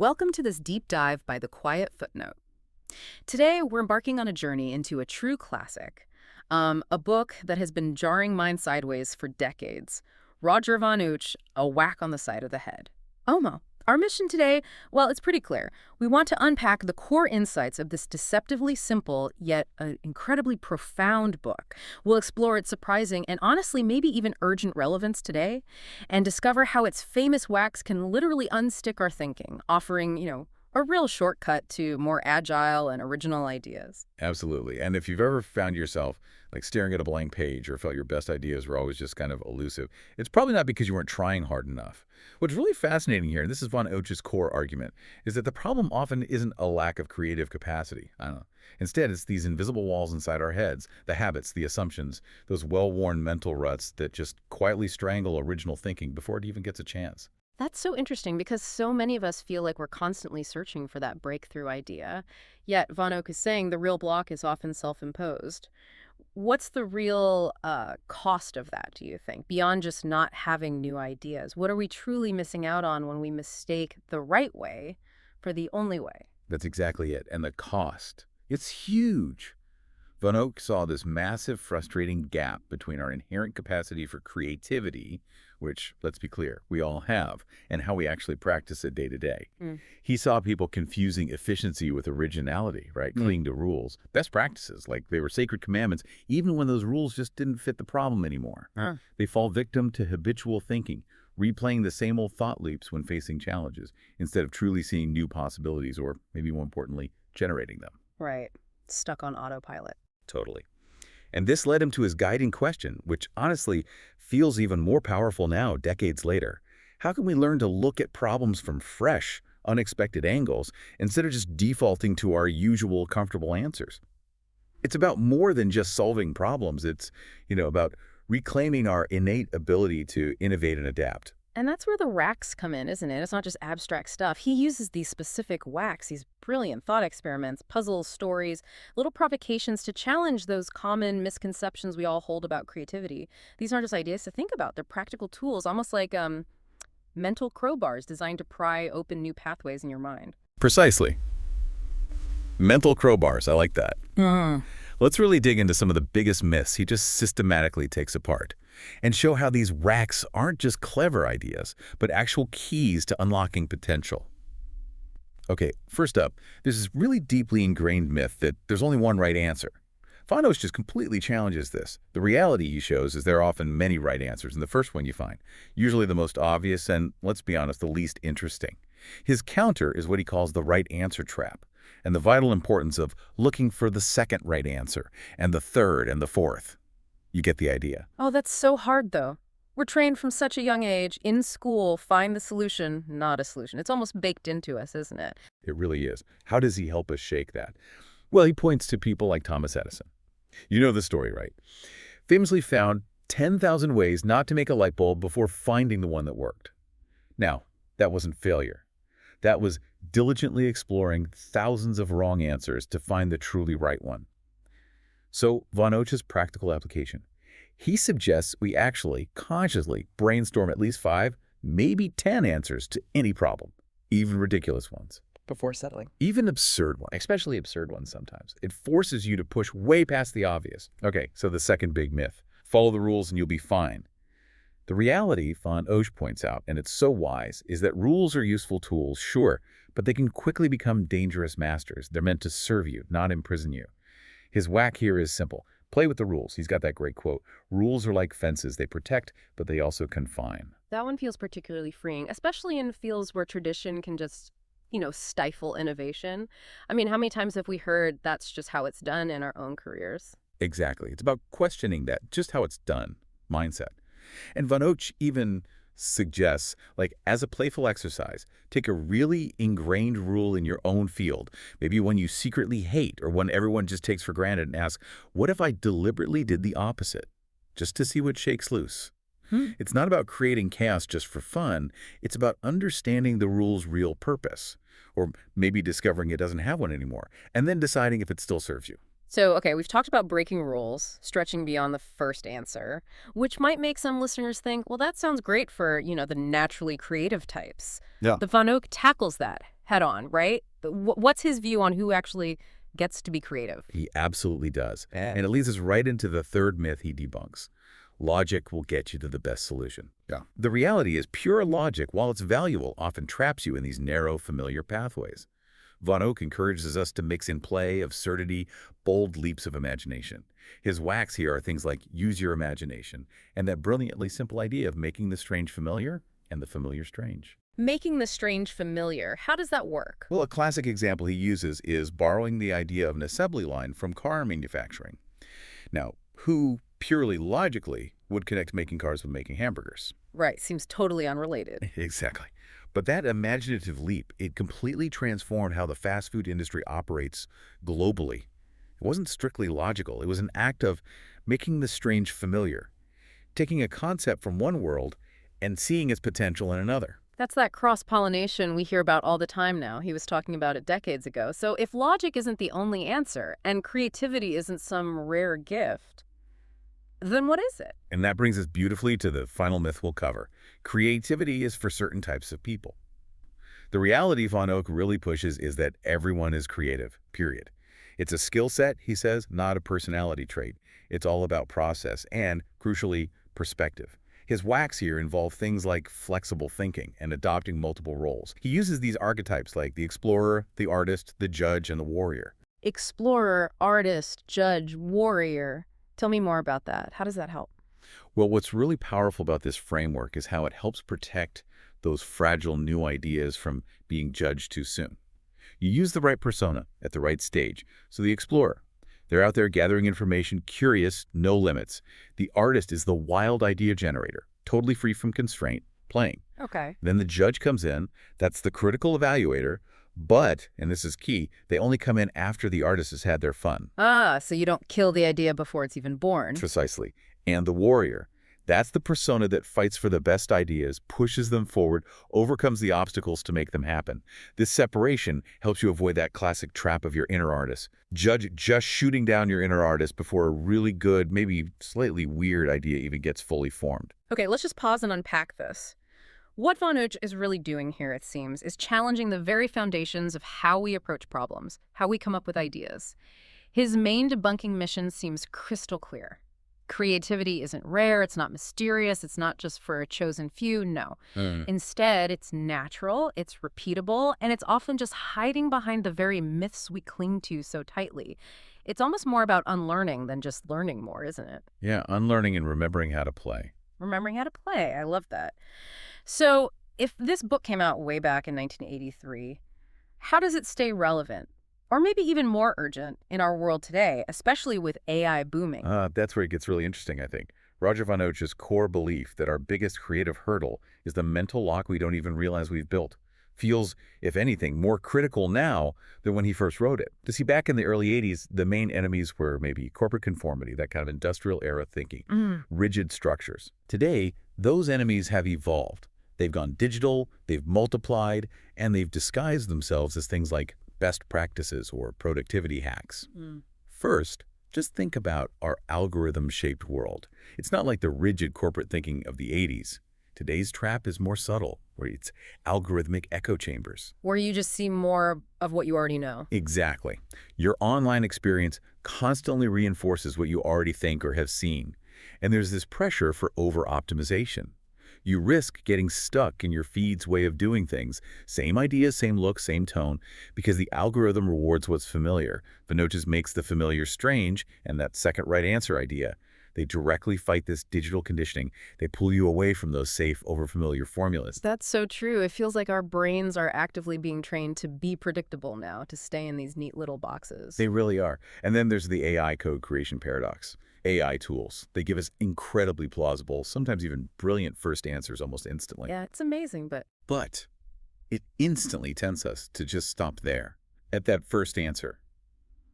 Welcome to this deep dive by the Quiet Footnote. Today, we're embarking on a journey into a true classic, a book that has been jarring minds sideways for decades. Roger von Oech, A Whack on the Side of the Head. Omo. Our mission today, well, it's pretty clear. We want to unpack the core insights of this deceptively simple, yet incredibly profound book. We'll explore its surprising and honestly maybe even urgent relevance today, and discover how its famous whacks can literally unstick our thinking, offering, a real shortcut to more agile and original ideas. Absolutely. And if you've ever found yourself like staring at a blank page or felt your best ideas were always just kind of elusive, it's probably not because you weren't trying hard enough. What's really fascinating here, and this is von Oech's core argument, is that the problem often isn't a lack of creative capacity. I don't know. Instead, it's these invisible walls inside our heads, the habits, the assumptions, those well-worn mental ruts that just quietly strangle original thinking before it even gets a chance. That's so interesting because so many of us feel like we're constantly searching for that breakthrough idea. Yet von Oech is saying the real block is often self-imposed. What's the real cost of that, do you think, beyond just not having new ideas? What are we truly missing out on when we mistake the right way for the only way? That's exactly it. And the cost, it's huge. Von Oech saw this massive, frustrating gap between our inherent capacity for creativity, which, let's be clear, we all have, and how we actually practice it day to day. He saw people confusing efficiency with originality, right? Clinging to rules, best practices, like they were sacred commandments, even when those rules just didn't fit the problem anymore. They fall victim to habitual thinking, replaying the same old thought loops when facing challenges, instead of truly seeing new possibilities or, maybe more importantly, generating them. Right. Stuck on autopilot. Totally. And this led him to his guiding question, which honestly feels even more powerful now, decades later. How can we learn to look at problems from fresh, unexpected angles instead of just defaulting to our usual comfortable answers? It's about more than just solving problems. It's, about reclaiming our innate ability to innovate and adapt. And that's where the whacks come in, isn't it? It's not just abstract stuff. He uses these specific whacks, these brilliant thought experiments, puzzles, stories, little provocations to challenge those common misconceptions we all hold about creativity. These aren't just ideas to think about. They're practical tools, almost like mental crowbars designed to pry open new pathways in your mind. Precisely. Mental crowbars, I like that. Let's really dig into some of the biggest myths he just systematically takes apart and show how these whacks aren't just clever ideas, but actual keys to unlocking potential. Okay, first up, there's this really deeply ingrained myth that there's only one right answer. Von Oech just completely challenges this. The reality he shows is there are often many right answers, and the first one you find, usually the most obvious and, let's be honest, the least interesting. His counter is what he calls the right answer trap, and the vital importance of looking for the second right answer, and the third and the fourth. You get the idea. Oh, that's so hard, though. We're trained from such a young age, in school, find the solution, not a solution. It's almost baked into us, isn't it? It really is. How does he help us shake that? Well, he points to people like Thomas Edison. You know the story, right? Famously found 10,000 ways not to make a light bulb before finding the one that worked. Now, that wasn't failure. That was diligently exploring thousands of wrong answers to find the truly right one. So, von Oech's practical application. He suggests we actually, consciously, brainstorm at least 5, maybe 10 answers to any problem, even ridiculous ones. Before settling. Even absurd ones, especially absurd ones sometimes. It forces you to push way past the obvious. Okay, so the second big myth. Follow the rules and you'll be fine. The reality, von Oech points out, and it's so wise, is that rules are useful tools, sure, but they can quickly become dangerous masters. They're meant to serve you, not imprison you. His whack here is simple. Play with the rules. He's got that great quote. Rules are like fences. They protect, but they also confine. That one feels particularly freeing, especially in fields where tradition can just, stifle innovation. I mean, how many times have we heard that's just how it's done in our own careers? Exactly. It's about questioning that, just how it's done, mindset. And von Oech even suggests, as a playful exercise, take a really ingrained rule in your own field, maybe one you secretly hate or one everyone just takes for granted, and ask, what if I deliberately did the opposite, just to see what shakes loose? It's not about creating chaos just for fun. It's about understanding the rule's real purpose, or maybe discovering it doesn't have one anymore, and then deciding if it still serves you. So, okay, we've talked about breaking rules, stretching beyond the first answer, which might make some listeners think, well, that sounds great for, the naturally creative types. Yeah. But von Oech tackles that head on, right? What's his view on who actually gets to be creative? He absolutely does. And it leads us right into the third myth he debunks. Logic will get you to the best solution. Yeah. The reality is pure logic, while it's valuable, often traps you in these narrow, familiar pathways. Von Oech encourages us to mix in play, absurdity, bold leaps of imagination. His whacks here are things like use your imagination and that brilliantly simple idea of making the strange familiar and the familiar strange. Making the strange familiar. How does that work? Well, a classic example he uses is borrowing the idea of an assembly line from car manufacturing. Now, who purely logically would connect making cars with making hamburgers? Right, seems totally unrelated. Exactly. But that imaginative leap, it completely transformed how the fast food industry operates globally. It wasn't strictly logical. It was an act of making the strange familiar, taking a concept from one world and seeing its potential in another. That's that cross-pollination we hear about all the time now. He was talking about it decades ago. So if logic isn't the only answer and creativity isn't some rare gift, then what is it? And that brings us beautifully to the final myth we'll cover. Creativity is for certain types of people. The reality Von Oech really pushes is that everyone is creative, period. It's a skill set, he says, not a personality trait. It's all about process and, crucially, perspective. His whacks here involve things like flexible thinking and adopting multiple roles. He uses these archetypes like the explorer, the artist, the judge, and the warrior. Explorer, artist, judge, warrior. Tell me more about that. How does that help? Well, what's really powerful about this framework is how it helps protect those fragile new ideas from being judged too soon. You use the right persona at the right stage. So the explorer, they're out there gathering information, curious, no limits. The artist is the wild idea generator, totally free from constraint, playing. Okay. Then the judge comes in, that's the critical evaluator, but, and this is key, they only come in after the artist has had their fun. Ah, so you don't kill the idea before it's even born. Precisely. And the warrior, that's the persona that fights for the best ideas, pushes them forward, overcomes the obstacles to make them happen. This separation helps you avoid that classic trap of your inner artist. Judge just shooting down your inner artist before a really good, maybe slightly weird idea even gets fully formed. Okay, let's just pause and unpack this. What Von Oech is really doing here, it seems, is challenging the very foundations of how we approach problems, how we come up with ideas. His main debunking mission seems crystal clear. Creativity isn't rare, it's not mysterious, it's not just for a chosen few, no. Instead, it's natural, it's repeatable, and it's often just hiding behind the very myths we cling to so tightly. It's almost more about unlearning than just learning more, isn't it? Yeah, unlearning and remembering how to play. Remembering how to play, I love that. So, if this book came out way back in 1983, how does it stay relevant? Or maybe even more urgent in our world today, especially with AI booming. That's where it gets really interesting, I think. Roger von Oech's core belief that our biggest creative hurdle is the mental lock we don't even realize we've built feels, if anything, more critical now than when he first wrote it. To see, back in the early 80s, the main enemies were maybe corporate conformity, that kind of industrial era thinking, rigid structures. Today, those enemies have evolved. They've gone digital, they've multiplied, and they've disguised themselves as things like best practices or productivity hacks. First, just think about our algorithm-shaped world. It's not like the rigid corporate thinking of the 80s. Today's trap is more subtle, where it's algorithmic echo chambers. Where you just see more of what you already know. Exactly. Your online experience constantly reinforces what you already think or have seen. And there's this pressure for over-optimization. You risk getting stuck in your feed's way of doing things. Same ideas, same look, same tone, because the algorithm rewards what's familiar. Von Oech just makes the familiar strange, and that second right answer idea. They directly fight this digital conditioning. They pull you away from those safe, overfamiliar formulas. That's so true. It feels like our brains are actively being trained to be predictable now, to stay in these neat little boxes. They really are. And then there's the AI code creation paradox. AI tools, they give us incredibly plausible, sometimes even brilliant first answers almost instantly. Yeah, it's amazing, But it instantly tempts us to just stop there, at that first answer.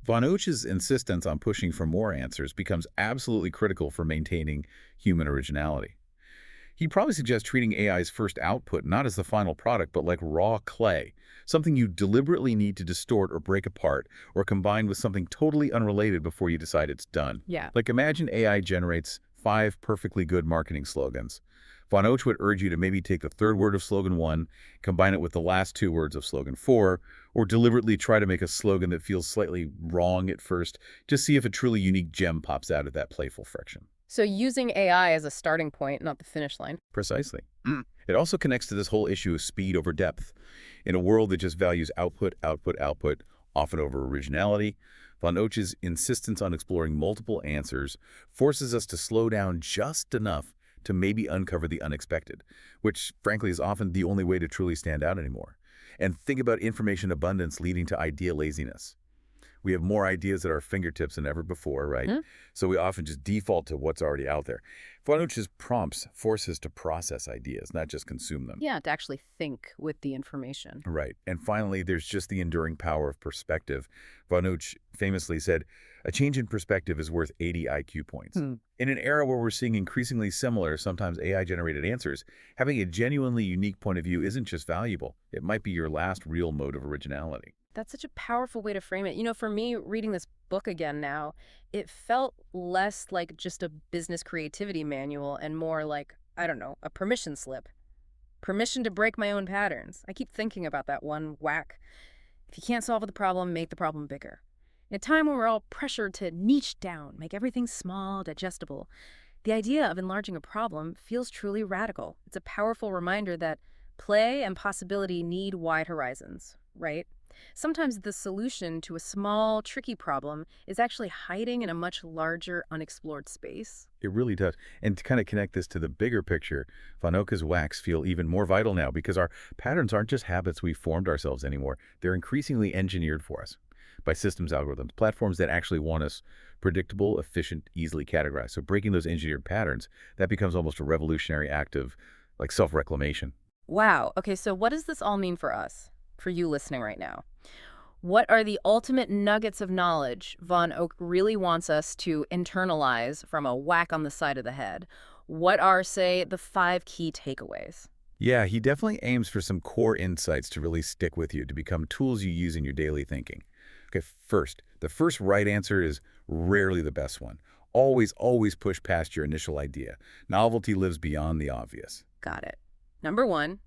Von Oech's insistence on pushing for more answers becomes absolutely critical for maintaining human originality. He probably suggests treating AI's first output not as the final product, but like raw clay, something you deliberately need to distort or break apart or combine with something totally unrelated before you decide it's done. Yeah. Like, imagine AI generates 5 perfectly good marketing slogans. Von Oech would urge you to maybe take the third word of slogan 1, combine it with the last 2 words of slogan 4, or deliberately try to make a slogan that feels slightly wrong at first, to see if a truly unique gem pops out of that playful friction. So using AI as a starting point, not the finish line. Precisely. It also connects to this whole issue of speed over depth. In a world that just values output, output, output, often over originality, Von Oech's insistence on exploring multiple answers forces us to slow down just enough to maybe uncover the unexpected, which frankly is often the only way to truly stand out anymore. And think about information abundance leading to idea laziness. We have more ideas at our fingertips than ever before, right? So we often just default to what's already out there. Von Oech's prompts force us to process ideas, not just consume them. Yeah, to actually think with the information. Right. And finally, there's just the enduring power of perspective. Von Oech famously said, a change in perspective is worth 80 IQ points. In an era where we're seeing increasingly similar, sometimes AI-generated answers, having a genuinely unique point of view isn't just valuable. It might be your last real mode of originality. That's such a powerful way to frame it. You know, for me, reading this book again now, it felt less like just a business creativity manual and more like, I don't know, a permission slip. Permission to break my own patterns. I keep thinking about that one whack. If you can't solve the problem, make the problem bigger. In a time when we're all pressured to niche down, make everything small, digestible, the idea of enlarging a problem feels truly radical. It's a powerful reminder that play and possibility need wide horizons, right? Sometimes the solution to a small, tricky problem is actually hiding in a much larger, unexplored space. It really does. And to kind of connect this to the bigger picture, Von Oech's whacks feel even more vital now because our patterns aren't just habits we formed ourselves anymore. They're increasingly engineered for us by systems algorithms, platforms that actually want us predictable, efficient, easily categorized. So breaking those engineered patterns, that becomes almost a revolutionary act of like self-reclamation. Wow. Okay, so what does this all mean for us, for you listening right now? What are the ultimate nuggets of knowledge Von Oech really wants us to internalize from a whack on the side of the head? What are, say, the 5 key takeaways? Yeah, he definitely aims for some core insights to really stick with you, to become tools you use in your daily thinking. Okay, first, the first right answer is rarely the best one. Always push past your initial idea. Novelty lives beyond the obvious. Got it. Number 1,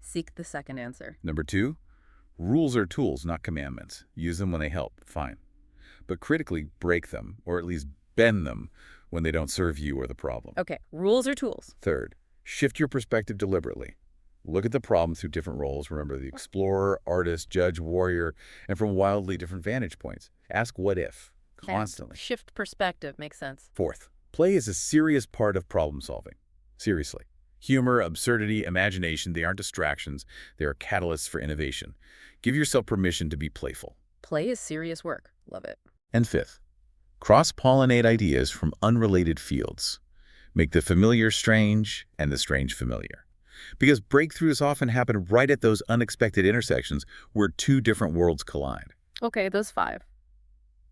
seek the second answer. Number 2, rules are tools, not commandments. Use them when they help, fine. But critically break them, or at least bend them, when they don't serve you or the problem. Okay, rules are tools. Third, shift your perspective deliberately. Look at the problem through different roles. Remember the explorer, artist, judge, warrior, and from wildly different vantage points. Ask what if, constantly. Shift perspective makes sense. Fourth, play is a serious part of problem solving. Seriously. Humor, absurdity, imagination, they aren't distractions. They are catalysts for innovation. Give yourself permission to be playful. Play is serious work. Love it. And fifth, cross-pollinate ideas from unrelated fields. Make the familiar strange and the strange familiar. Because breakthroughs often happen right at those unexpected intersections where 2 different worlds collide. Okay, those 5.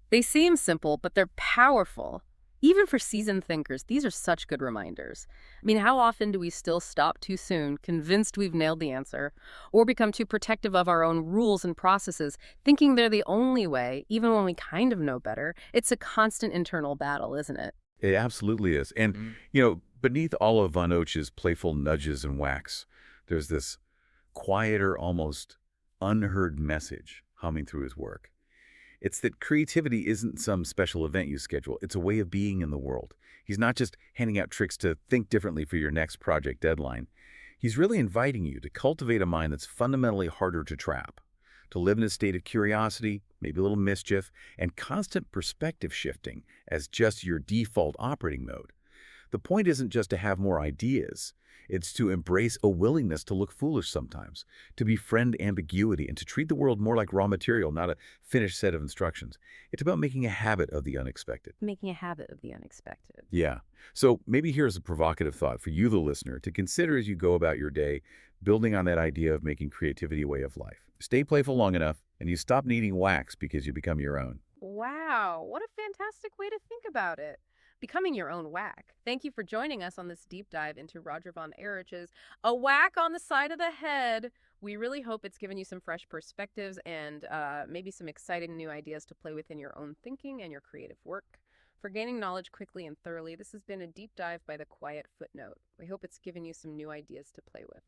They seem simple, but they're powerful. Even for seasoned thinkers, these are such good reminders. I mean, how often do we still stop too soon, convinced we've nailed the answer, or become too protective of our own rules and processes, thinking they're the only way, even when we kind of know better? It's a constant internal battle, isn't it? It absolutely is. And, beneath all of Von Oech's playful nudges and whacks, there's this quieter, almost unheard message humming through his work. It's that creativity isn't some special event you schedule. It's a way of being in the world. He's not just handing out tricks to think differently for your next project deadline. He's really inviting you to cultivate a mind that's fundamentally harder to trap, to live in a state of curiosity, maybe a little mischief, and constant perspective shifting as just your default operating mode. The point isn't just to have more ideas. It's to embrace a willingness to look foolish sometimes, to befriend ambiguity, and to treat the world more like raw material, not a finished set of instructions. It's about making a habit of the unexpected. Making a habit of the unexpected. Yeah. So maybe here's a provocative thought for you, the listener, to consider as you go about your day, building on that idea of making creativity a way of life. Stay playful long enough, and you stop needing wax because you become your own. Wow, what a fantastic way to think about it. Becoming your own whack. Thank you for joining us on this deep dive into Roger von Oech's A Whack on the Side of the Head. We really hope it's given you some fresh perspectives and maybe some exciting new ideas to play with in your own thinking and your creative work. for gaining knowledge quickly and thoroughly. This has been a deep dive by the Quiet Footnote. We hope it's given you some new ideas to play with.